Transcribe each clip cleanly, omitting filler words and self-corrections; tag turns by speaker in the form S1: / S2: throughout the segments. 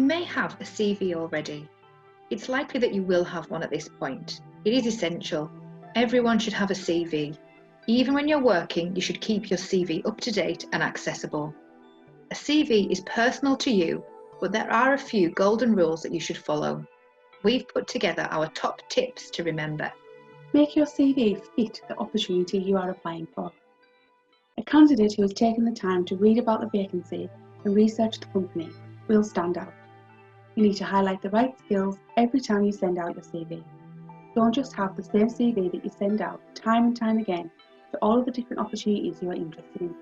S1: may have a CV already. It's likely that you will have one at this point. It is essential. Everyone should have a CV. Even when you're working, you should keep your CV up to date and accessible. A CV is personal to you, but there are a few golden rules that you should follow. We've put together our top tips to remember.
S2: Make your CV fit the opportunity you are applying for. A candidate who has taken the time to read about the vacancy and research the company will stand out. You need to highlight the right skills every time you send out your CV. Don't just have the same CV that you send out time and time again to all of the different opportunities you are interested in.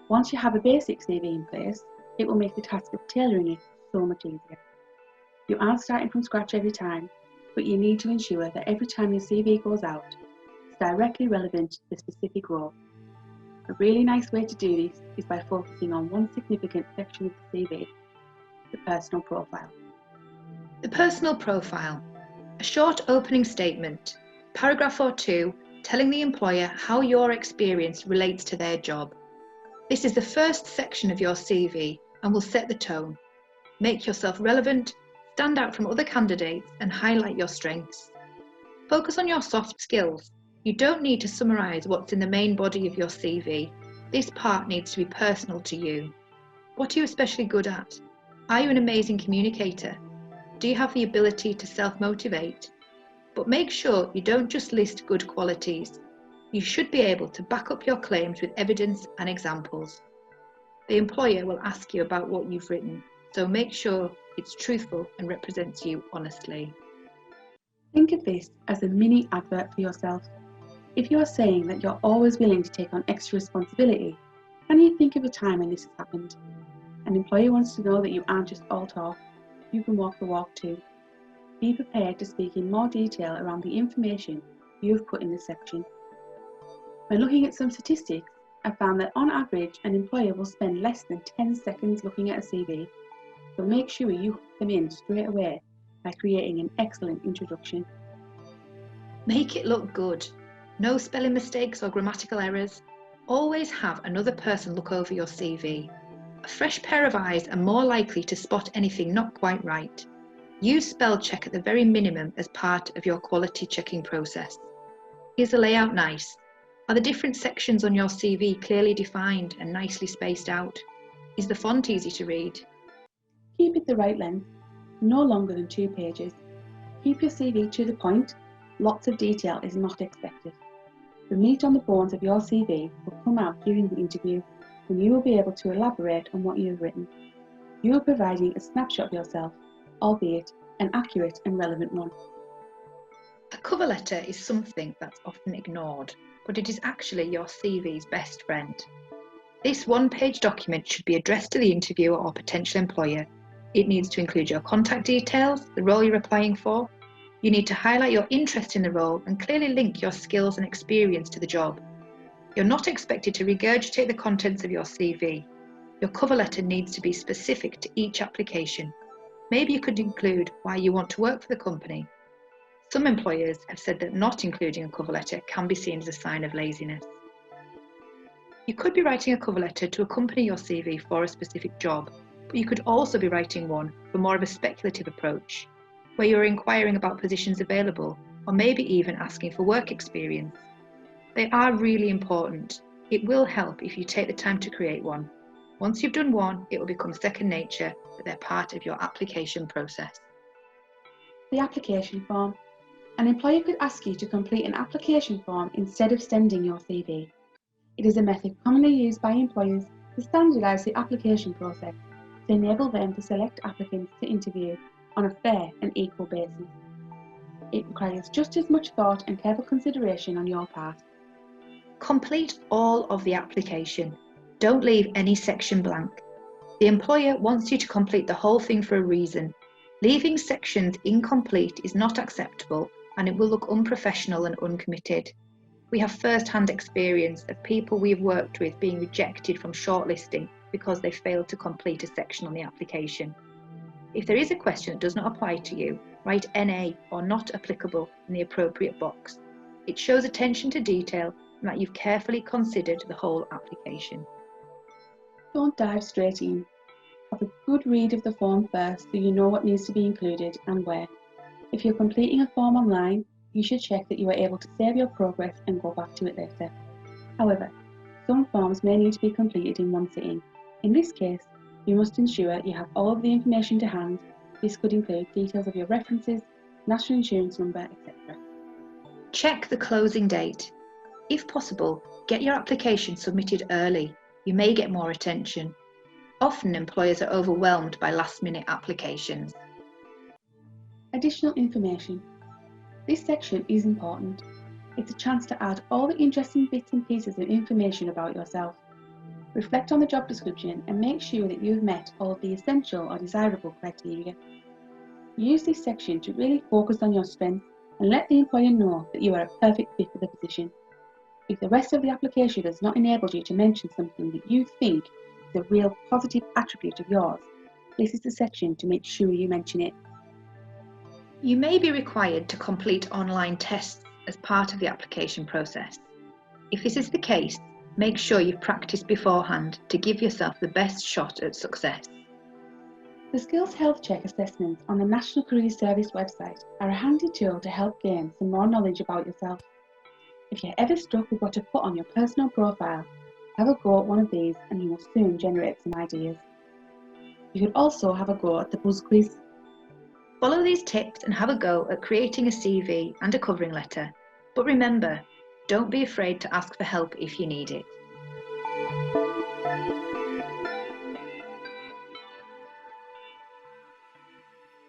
S2: Once you have a basic CV in place, it will make the task of tailoring it so much easier. You aren't starting from scratch every time, but you need to ensure that every time your CV goes out, it's directly relevant to the specific role. A really nice way to do this is by focusing on one significant section of the CV, the personal profile.
S1: The personal profile. A short opening statement, paragraph or two, telling the employer how your experience relates to their job. This is the first section of your CV and will set the tone. Make yourself relevant, stand out from other candidates and highlight your strengths. Focus on your soft skills. You don't need to summarise what's in the main body of your CV. This part needs to be personal to you. What are you especially good at? Are you an amazing communicator? Do you have the ability to self-motivate? But make sure you don't just list good qualities. You should be able to back up your claims with evidence and examples. The employer will ask you about what you've written, so make sure it's truthful and represents you honestly.
S2: Think of this as a mini advert for yourself. If you are saying that you're always willing to take on extra responsibility, can you think of a time when this has happened? An employer wants to know that you aren't just all talk, you can walk the walk too. Be prepared to speak in more detail around the information you have put in this section. When looking at some statistics, I found that on average an employer will spend less than 10 seconds looking at a CV, so make sure you hook them in straight away by creating an excellent introduction.
S1: Make it look good. No spelling mistakes or grammatical errors. Always have another person look over your CV. A fresh pair of eyes are more likely to spot anything not quite right. Use spell check at the very minimum as part of your quality checking process. Is the layout nice? Are the different sections on your CV clearly defined and nicely spaced out? Is the font easy to read?
S2: Keep it the right length, no longer than 2 pages. Keep your CV to the point. Lots of detail is not expected. The meat on the bones of your CV will come out during the interview, and you will be able to elaborate on what you have written. You are providing a snapshot of yourself, albeit an accurate and relevant one.
S1: A cover letter is something that's often ignored, but it is actually your CV's best friend. This one-page document should be addressed to the interviewer or potential employer. It needs to include your contact details, the role you're applying for. You need to highlight your interest in the role and clearly link your skills and experience to the job. You're not expected to regurgitate the contents of your CV. Your cover letter needs to be specific to each application. Maybe you could include why you want to work for the company. Some employers have said that not including a cover letter can be seen as a sign of laziness. You could be writing a cover letter to accompany your CV for a specific job, but you could also be writing one for more of a speculative approach, where you're inquiring about positions available, or maybe even asking for work experience. They are really important. It will help if you take the time to create one. Once you've done one, it will become second nature that they're part of your application process.
S2: The application form. An employer could ask you to complete an application form instead of sending your CV. It is a method commonly used by employers to standardise the application process to enable them to select applicants to interview on a fair and equal basis. It requires just as much thought and careful consideration on your part.
S1: Complete all of the application. Don't leave any section blank. The employer wants you to complete the whole thing for a reason. Leaving sections incomplete is not acceptable and it will look unprofessional and uncommitted. We have first-hand experience of people we've worked with being rejected from shortlisting because they failed to complete a section on the application. If there is a question that does not apply to you, write NA or not applicable in the appropriate box. It shows attention to detail and that you've carefully considered the whole application.
S2: Don't dive straight in. Have a good read of the form first so you know what needs to be included and where. If you're completing a form online, you should check that you are able to save your progress and go back to it later. However, some forms may need to be completed in one sitting. In this case, you must ensure you have all of the information to hand. This could include details of your references, national insurance number, etc.
S1: Check the closing date. If possible, get your application submitted early. You may get more attention. Often employers are overwhelmed by last-minute applications.
S2: Additional information. This section is important. It's a chance to add all the interesting bits and pieces of information about yourself. Reflect on the job description and make sure that you have met all of the essential or desirable criteria. Use this section to really focus on your strengths and let the employer know that you are a perfect fit for the position. If the rest of the application has not enabled you to mention something that you think is a real positive attribute of yours, this is the section to make sure you mention it.
S1: You may be required to complete online tests as part of the application process. If this is the case, make sure you've practiced beforehand to give yourself the best shot at success.
S2: The Skills Health Check assessments on the National Career Service website are a handy tool to help gain some more knowledge about yourself. If you're ever stuck with what to put on your personal profile, have a go at one of these and you will soon generate some ideas. You could also have a go at the Buzz Quiz.
S1: Follow these tips and have a go at creating a CV and a covering letter. But remember, don't be afraid to ask for help if you need it.